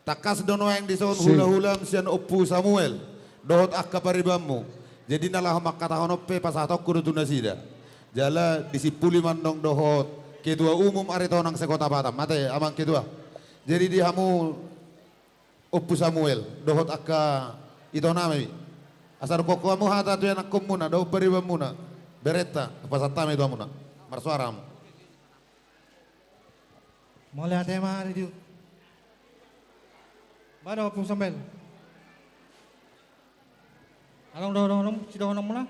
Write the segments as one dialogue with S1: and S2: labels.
S1: Takas dono yang disoon hula-hula sian oppu Samuel. Dohot akka paribamu. Jadi nalah makatahon oppe pasatok kudu tunda sida. Jala disipuli mandong dohot. Kedua umum arito nang sekota Batam. Mate amang kedua. Jadi dihamu oppu Samuel. Dohot akka ito nami. Asar koko amu hata tu anak komuna. Dohot paribamuna. Beretta pasatame itu amuna. Marsuaramu.
S2: Mulai tema hari itu. Baru pun sambil. Along dong, sudah honong mula.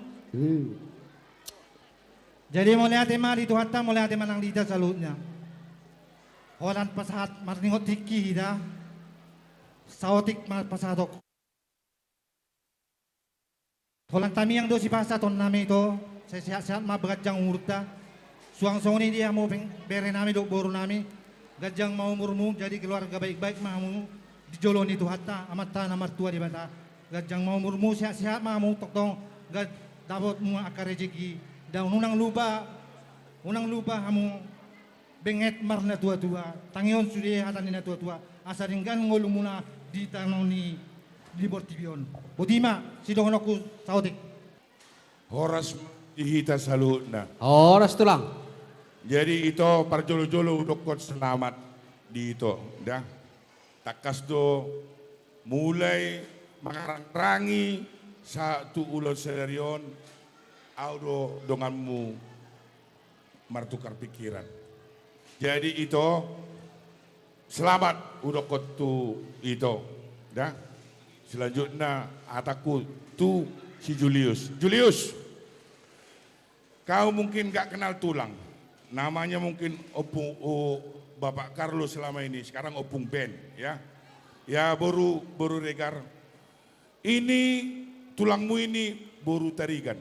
S2: Jadi mulai tema hari itu hatta mulai tema nang lidah salutnya. Orang pasahat marningot tiki dah. Sautik pasatok. Orang kami yang dosi pasaton nami itu. Saya sehat-sehat mah berajang urut dah. Suang-suang ini dia mau beri nami dok boru nami. Gajang mau murmu jadi keluarga baik-baik mamu dijoloni itu hatta amata namar tua di bata. Gajang mau murmu sehat-sehat mamu tong gad dapat mu akar rezeki dan unang lupa kamu benget marna tua-tua tangion sudah hatan nina tua-tua asaringgan ngolumuna di tanoni di bortibion. Budima sidohonoku sautik.
S3: Horas dihita salutna.
S4: Horas tulang.
S3: Jadi itu parjolo-jolo dokot selamat di itu, dah. Takas do mulai mengarangi satu ulo serion, audo donganmu martukar pikiran. Jadi itu selamat udokot tu itu, dah. Selanjutnya ataku tu si Julius. Julius, kau mungkin gak kenal tulang. Namanya mungkin Opung Bapak Carlos selama ini, sekarang Opung Ben ya. Ya baru regar. Ini tulangmu ini baru tarigan.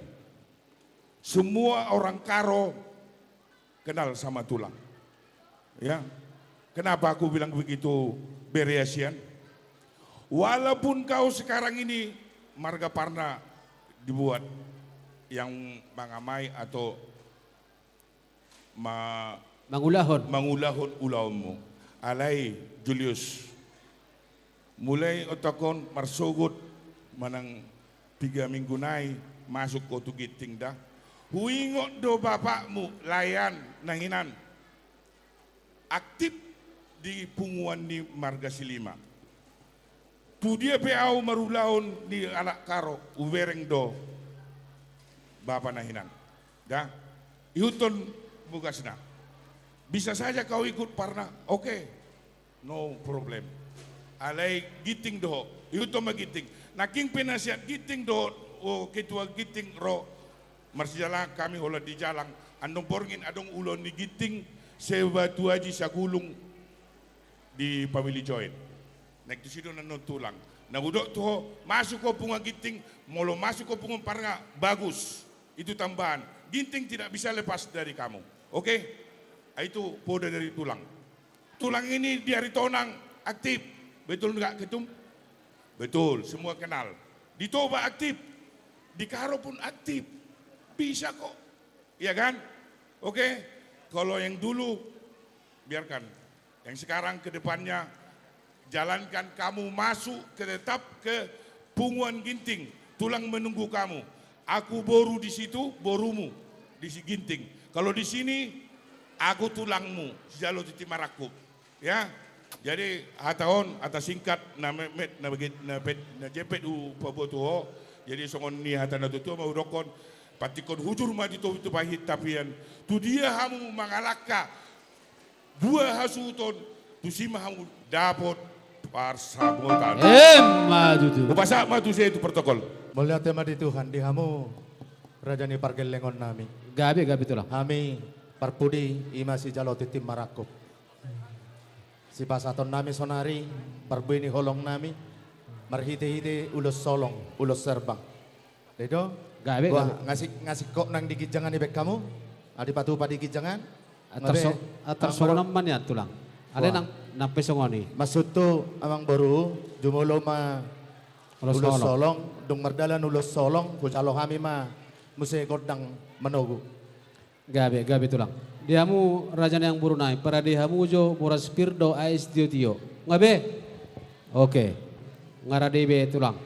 S3: Semua orang Karo kenal sama tulang. Ya. Kenapa aku bilang begitu Bereasian? Walaupun kau sekarang ini Marga Parna dibuat yang mangamai atau mangulahon ulaumu alai Julius mulai otakon marsogot manang 3 minggu nai masuk ko tu giting dah huingot do bapakmu layan nanginan aktif di punguan di Marga Silima tu dia peau marulahon di anak Karo uvereng do bapak nahinan dah ihuton bugasna. Bisa saja kau ikut Parna. Oke. No problem. Alai giting doho. Itu mah giting. Naking penasihat giting doho. Oh ketua giting ro. Marsijala kami hola di jalang. Andong porngin adong ulon di giting. Sebatu aji sagulung di pamili join. Nek tu sido nanon tulang. Nabudok tuho masuk ko punga giting. Molo masuk ko punga Parna. Bagus. Itu tambahan. Ginting tidak bisa lepas dari kamu. Oke, itu poda dari tulang. Tulang ini di hari tonang aktif, betul enggak ketum? Betul, semua kenal. Di Toba aktif, di Karo pun aktif, bisa kok, iya kan? Oke, kalau yang dulu biarkan, yang sekarang ke depannya jalankan kamu masuk tetap ke punguan ginting, tulang menunggu kamu. Aku boru di situ, borumu di si ginting. Kalau di sini aku tulangmu sejalo titi marakub ya jadi hataon atas singkat na jepet u paboto jadi songon ni hata na tutu mau dokon patikon hujur ma itu pahit tapian tu dia hamu mangalaka dua hasuton tu sima hamu dapot parsabotan
S4: Maju tuh.
S3: upasa ma tu saya itu protokol
S2: Mulai tema di Tuhan di hamu rajani pargelengon nami.
S4: Gabi tulang.
S2: Kami parpudi imasi jalo titim marakop. Si pasaton nami sonari parbuini holong nami marhite-hite ulos solong ulos serbang. Dedo
S4: Gabi.
S2: ngasih kok nang digijangan ibek kamu adi patu padi gijangan
S4: Atar naman ya tulang. Ada nang pesongoni.
S2: maksud tu amang baru jumulo ma ulos solong dung mardalan ulos solong kucalo kami ma musay godang manogu.
S4: Gabi tulang. Diamu raja yang burunai, para dihamu jo muras pirdo ais tio. Ngabe? Oke. Ngaradibe tulang.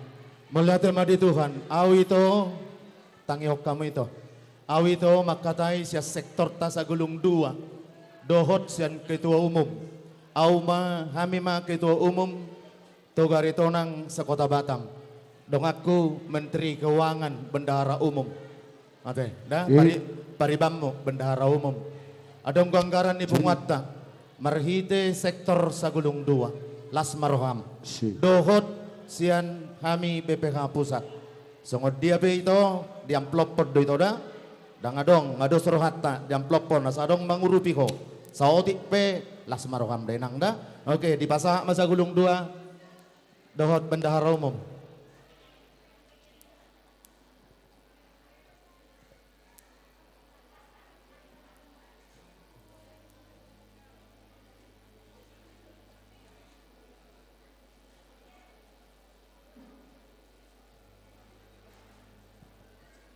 S5: Melihat madi Tuhan, awi ito, tangiok kamu ito. Awi ito makatay siya sektor ta sa gulong 2. Dohot siyan ketua umum. Aw hami ketua umum, tugar ito ng sa Kota Batam. Dong aku Menteri Keuangan Bendahara Umum. Oke, dah paribam mo Bendahara Umum. Adong anggaran ni Bungatta, marhite sektor sa gulong 2. Las Maroham. Dohot sian kami BPK Pusat. Sungod dia be ito, di amplop pod do ito da. Dangadong ngado suruhatta di amplop pod nasadong mangurupi ko. Sa otik pe Las Maroham denang da. Oke, di pasa masa gulung 2 dohot Bendahara Umum.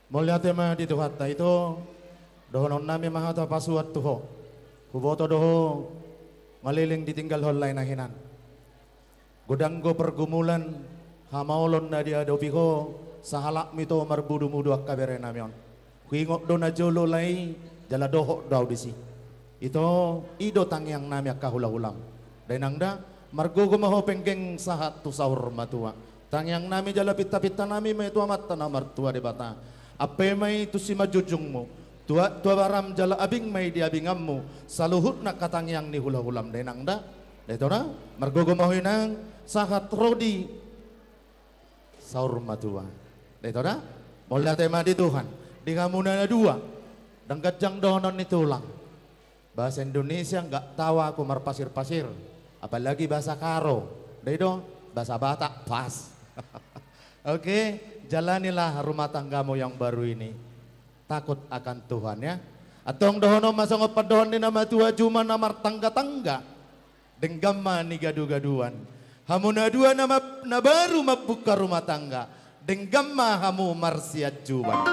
S5: Mulia tema di Tuhatta itu dohonon nami mahata pasuat tuho. Huboto doho maliling ditinggal holay na hinan. Godanggo pergumulan hamaulon na dia dopiko sa halak mito marbudu-mudu ak kabere namion. Kuingok do na jolo lay jala doho daw disi. Ito ido tangyang nami ak kahula-hulam. Dainangda margogo maho penggeng sahat tu sahur matua. Tangyang nami jala pita-pita nami may tuamat na martua de bata. Ape may tu si majujung mo, tua baram jala abing may diabingam mo, saluhut na katangyang ni hula-hulam denang da, dito na, margogomahoy ng sahat rodi, saur matua, dito na, mula tema di Tuhan, di kamuna na 2, danggat jang dohonon ni tulang, bahasa Indonesia nggak tawa aku marpasir-pasir, apalagi bahasa Karo, dito, bahasa Batak pas, oke. Jalanilah rumah tanggamu yang baru ini. Takut akan Tuhan ya. Atong dohono masang padohon ni nama tua cuma namar tangga-tangga. Denggama ni gadu-gaduan. Hamuna 2 nama na baru mabuka rumah tangga. Denggama hamu marsiat juban.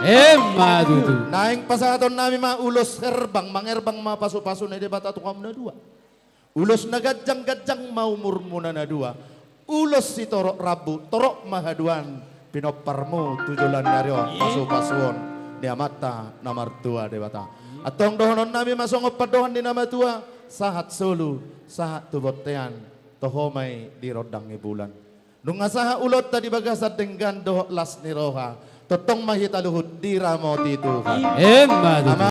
S4: Madudu.
S5: Naing pasaton nami ulos herbang, mangerbang pasu-pasu na debata tukam na 2. Ulos na gajang-gajang mau murmuna na 2. Ulos si torok rabu, torok mahaduan. Pinoparmo tujulan naryo pasu-pasuon di amata nomor 2 debata. Atong dohonon nami masong padohan di nama tua sahat sulu sahat tubotean tohomay di rodang ibulan. Nung asaha ulot tadi bagasat denggan doh las niroha totong mahita luhut di ramo ti Tuhan.
S4: Madudu.